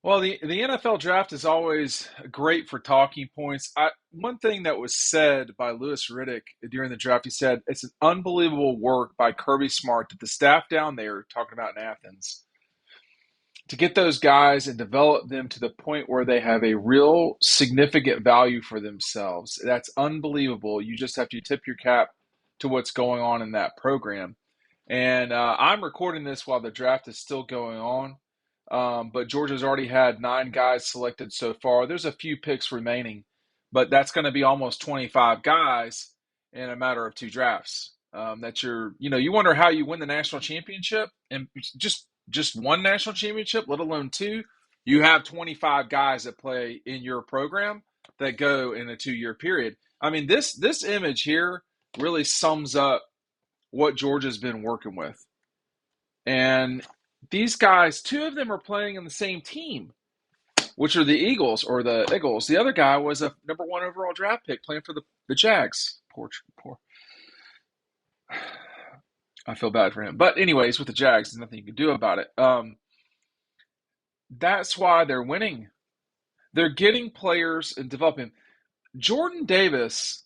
Well, the NFL draft is always great for talking points. One thing that was said by Louis Riddick during the draft, he said it's an unbelievable work by Kirby Smart that the staff down there, talking about in Athens, to get those guys and develop them to the point where they have a real significant value for themselves. That's unbelievable. You just have to tip your cap to what's going on in that program. And I'm recording this while the draft is still going on. But Georgia's already had 9 guys selected so far. There's a few picks remaining, but that's going to be almost 25 guys in a matter of 2 drafts. You wonder how you win the national championship, and just one national championship, let alone two. You have 25 guys that play in your program that go in a 2-year period. I mean, this image here really sums up what Georgia's been working with. And these guys, 2 of them are playing in the same team, which are the Eagles or the Eagles. The other guy was a #1 overall draft pick playing for the Jags. Poor. I feel bad for him. But anyways, with the Jags, there's nothing you can do about it. That's why they're winning. They're getting players and developing. Jordan Davis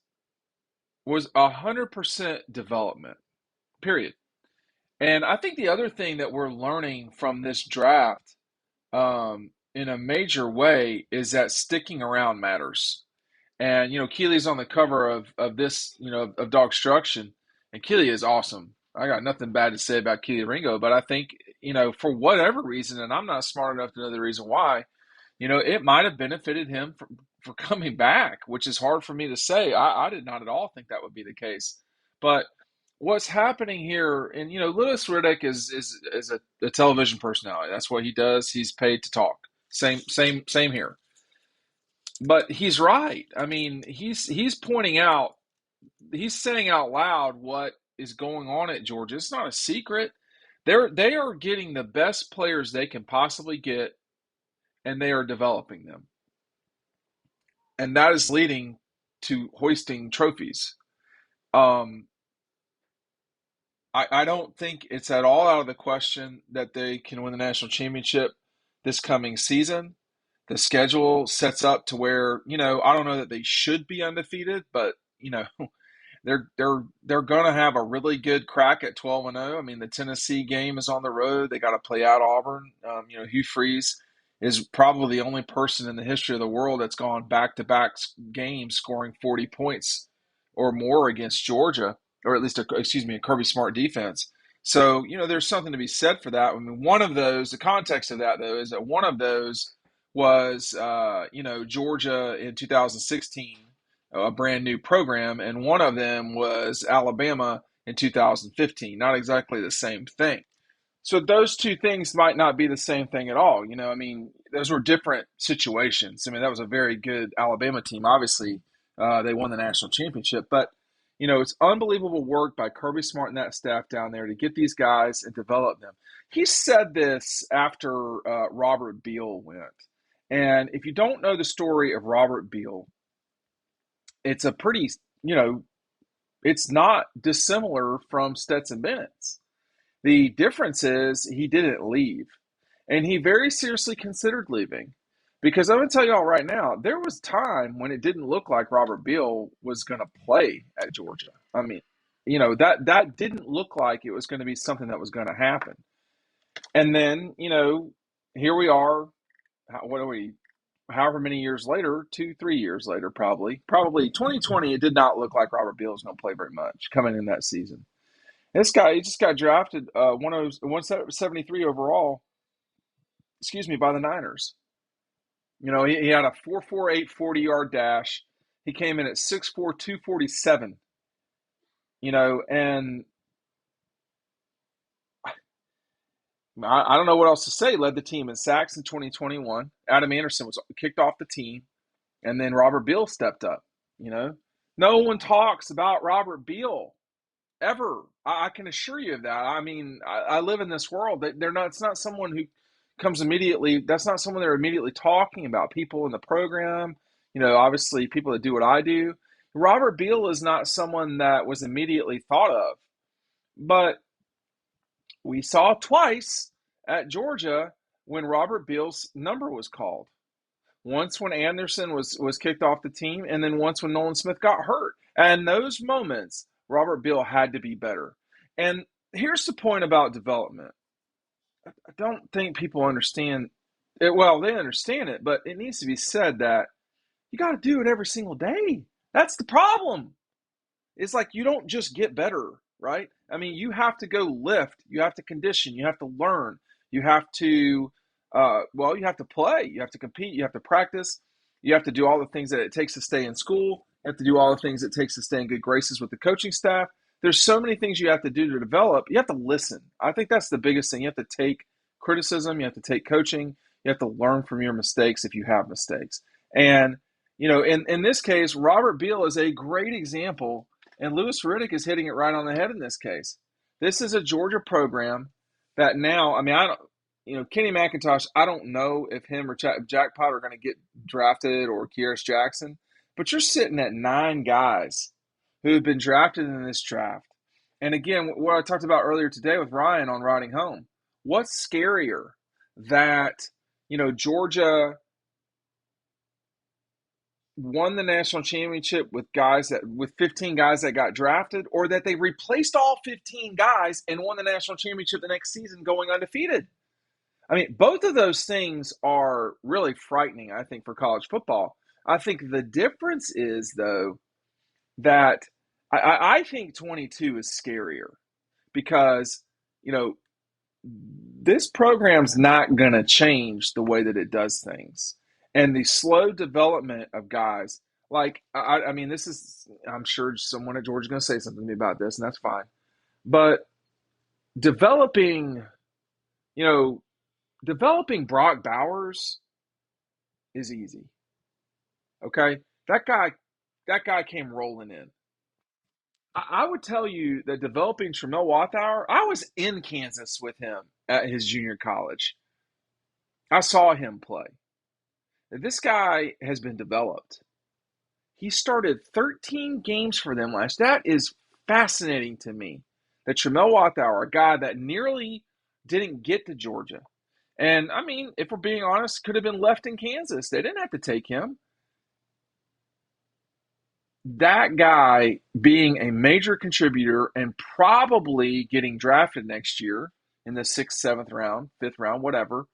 was 100% development, period. And I think the other thing that we're learning from this draft in a major way is that sticking around matters. And, Keely's on the cover of this, of Dogstruction, and Keely is awesome. I got nothing bad to say about Keely Ringo, but I think, for whatever reason, and I'm not smart enough to know the reason why, it might have benefited him for coming back, which is hard for me to say. I did not at all think that would be the case. But what's happening here, and Louis Riddick is a television personality. That's what he does. He's paid to talk. Same here. But he's right. I mean, he's pointing out, he's saying out loud what is going on at Georgia. It's not a secret. They are getting the best players they can possibly get, and they are developing them. And that is leading to hoisting trophies. Um, I don't think it's at all out of the question that they can win the national championship this coming season. The schedule sets up to where, I don't know that they should be undefeated, but they're going to have a really good crack at 12-0. I mean, the Tennessee game is on the road. They got to play out Auburn. Hugh Freeze is probably the only person in the history of the world that's gone back-to-back games scoring 40 points or more against Georgia, or at least, a Kirby Smart defense. So, there's something to be said for that. I mean, one of those, the context of that, though, is that one of those was, Georgia in 2016, a brand new program, and one of them was Alabama in 2015. Not exactly the same thing. So those two things might not be the same thing at all. I mean, those were different situations. I mean, that was a very good Alabama team. Obviously, they won the national championship, but it's unbelievable work by Kirby Smart and that staff down there to get these guys and develop them. He said this after Robert Beal went. And if you don't know the story of Robert Beal, it's a pretty, it's not dissimilar from Stetson Bennett's. The difference is he didn't leave, and he very seriously considered leaving. Because I'm going to tell y'all right now, there was time when it didn't look like Robert Beal was going to play at Georgia. I mean, that didn't look like it was going to be something that was going to happen. And then, here we are. What are we? However many years later, 2, 3 years later, probably 2020, it did not look like Robert Beal was going to play very much coming in that season. This guy, he just got drafted 173 overall, by the Niners. He had a 4.48 40-yard dash. He came in at 6'4", 247. And I don't know what else to say. Led the team in sacks in 2021. Adam Anderson was kicked off the team, and then Robert Beal stepped up. No one talks about Robert Beal ever. I can assure you of that. I mean, I live in this world. They're not. It's not someone who comes immediately. That's not someone they're immediately talking about. People in the program, obviously people that do what I do. Robert Beal is not someone that was immediately thought of, but we saw twice at Georgia when Robert Beal's number was called. Once when Anderson was kicked off the team, and then once when Nolan Smith got hurt. And those moments, Robert Beal had to be better. And here's the point about development. I don't think people understand it. Well, they understand it, but it needs to be said that you got to do it every single day. That's the problem. It's like you don't just get better, right? I mean, you have to go lift, you have to condition, you have to learn, you have to, you have to play, you have to compete, you have to practice, you have to do all the things that it takes to stay in school, you have to do all the things it takes to stay in good graces with the coaching staff. There's so many things you have to do to develop. You have to listen. I think that's the biggest thing. You have to take criticism, you have to take coaching, you have to learn from your mistakes if you have mistakes. And, in this case, Robert Beal is a great example, and Louis Riddick is hitting it right on the head in this case. This is a Georgia program that now, I mean, I don't, Kenny McIntosh, I don't know if him or Jackpot are going to get drafted or Kyrus Jackson, but you're sitting at 9 guys who have been drafted in this draft. And again, what I talked about earlier today with Ryan on Riding Home, what's scarier that, Georgia won the national championship with 15 guys that got drafted, or that they replaced all 15 guys and won the national championship the next season going undefeated? I mean, both of those things are really frightening, I think, for college football. I think the difference is, though, that I think 22 is scarier because, this program's not going to change the way that it does things. And the slow development of guys, like, I mean, I'm sure someone at Georgia is going to say something to me about this, and that's fine. But developing, developing Brock Bowers is easy. Okay? That guy came rolling in. I would tell you that developing Tramel Wathauer, I was in Kansas with him at his junior college. I saw him play. This guy has been developed. He started 13 games for them last. That is fascinating to me. That Tramel Wathauer, a guy that nearly didn't get to Georgia. And, I mean, if we're being honest, could have been left in Kansas. They didn't have to take him. That guy being a major contributor and probably getting drafted next year in the 6th, 7th round, 5th round, whatever,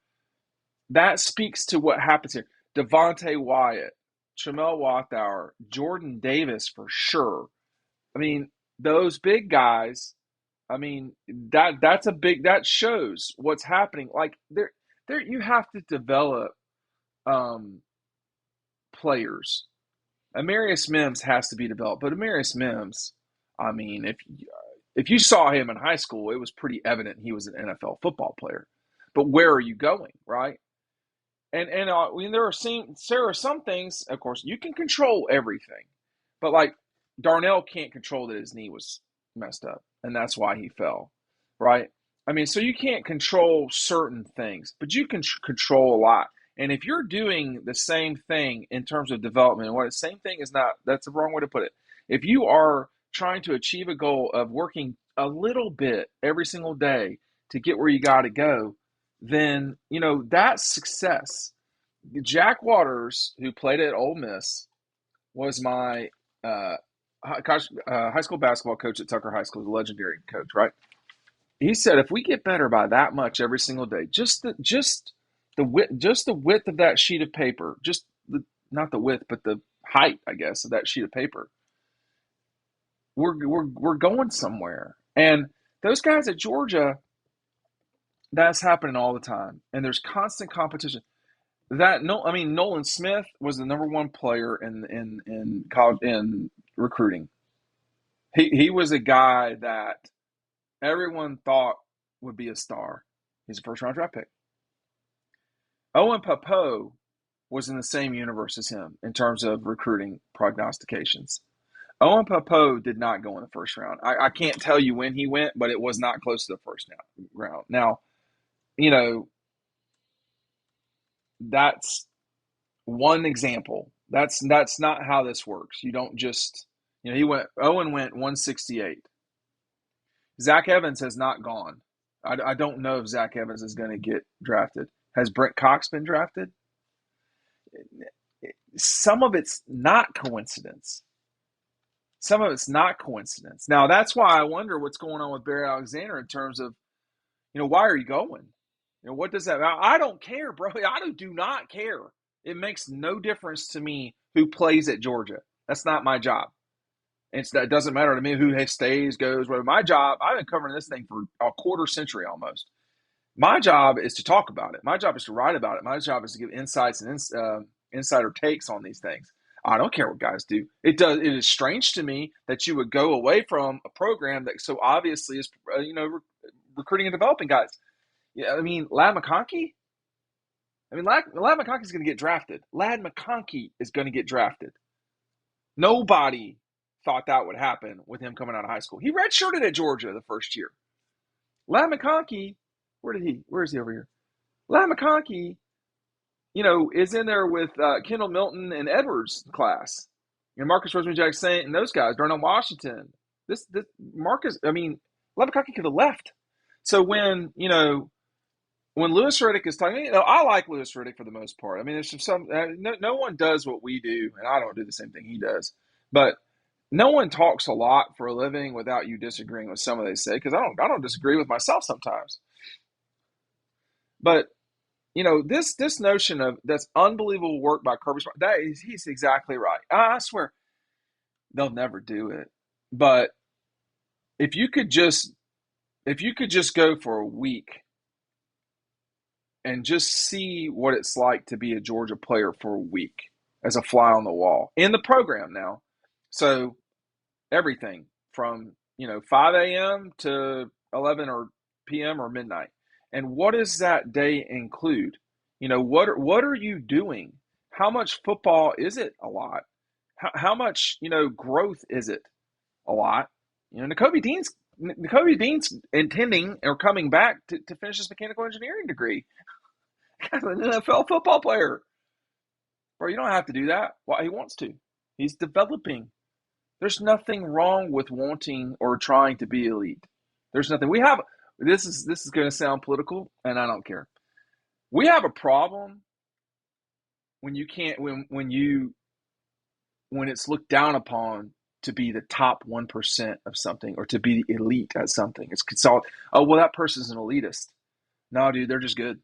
that speaks to what happens here. Devontae Wyatt, Tramel Wathauer, Jordan Davis for sure. I mean, those big guys, I mean, that shows what's happening. Like there you have to develop players. Amarius Mims has to be developed, but Amarius Mims, I mean, if you saw him in high school, it was pretty evident he was an NFL football player. But where are you going, right? And I mean, there are some things, of course, you can control everything, but like Darnell can't control that his knee was messed up, and that's why he fell, right? I mean, so you can't control certain things, but you can control a lot. And if you're doing the same thing in terms of development, and what the same thing is not, that's the wrong way to put it. If you are trying to achieve a goal of working a little bit every single day to get where you got to go, then, that's success. Jack Waters, who played at Ole Miss, was my high school basketball coach at Tucker High School, the legendary coach, right? He said, if we get better by that much every single day, just the width of that sheet of paper, not the width, but the height, I guess, of that sheet of paper, we're going somewhere. And those guys at Georgia, that's happening all the time, and there's constant competition. Nolan Smith was the number 1 player in college in recruiting. He was a guy that everyone thought would be a star. He's a first-round draft pick. Owen Pappoe was in the same universe as him in terms of recruiting prognostications. Owen Pappoe did not go in the first round. I can't tell you when he went, but it was not close to the first round. Now, that's one example. That's not how this works. You don't just, Owen went 168. Zach Evans has not gone. I don't know if Zach Evans is going to get drafted. Has Brent Cox been drafted? Some of it's not coincidence. Some of it's not coincidence. Now, that's why I wonder what's going on with Barry Alexander in terms of, why are you going? What does that? I don't care, bro. I do not care. It makes no difference to me who plays at Georgia. That's not my job. It doesn't matter to me who stays, goes, whatever. My job, I've been covering this thing for a quarter century almost. My job is to talk about it. My job is to write about it. My job is to give insights and insider takes on these things. I don't care what guys do. It is strange to me that you would go away from a program that so obviously is, recruiting and developing guys. Yeah, I mean, Ladd McConkey. Ladd McConkey is going to get drafted. Ladd McConkey is going to get drafted. Nobody thought that would happen with him coming out of high school. He redshirted at Georgia the first year. Ladd McConkey, where is he over here? Ladd McConkey, is in there with Kendall Milton and Edwards class. Marcus Rosemary Jack Saint and those guys, Darnell Washington. This Marcus, Ladd McConkey could have left. So when Louis Riddick is talking, I like Louis Riddick for the most part. There's some no one does what we do, and I don't do the same thing he does. But no one talks a lot for a living without you disagreeing with some of they say, because I don't disagree with myself sometimes. But this notion of that's unbelievable work by Kirby, he's exactly right. I swear they'll never do it. But if you could just go for a week and just see what it's like to be a Georgia player for a week as a fly on the wall in the program now. So everything from 5 a.m. to 11 or p.m. or midnight. And what does that day include? What are you doing? How much football is it? A lot. How much growth is it? A lot. Nakobe Dean's intending or coming back to finish his mechanical engineering degree. An NFL football player. Bro, you don't have to do that. Well, he wants to. He's developing. There's nothing wrong with wanting or trying to be elite. There's nothing. This is going to sound political, and I don't care. We have a problem when you can't when it's looked down upon to be the top 1% of something or to be elite at something. It's all, oh well, that person's an elitist. No, dude, they're just good.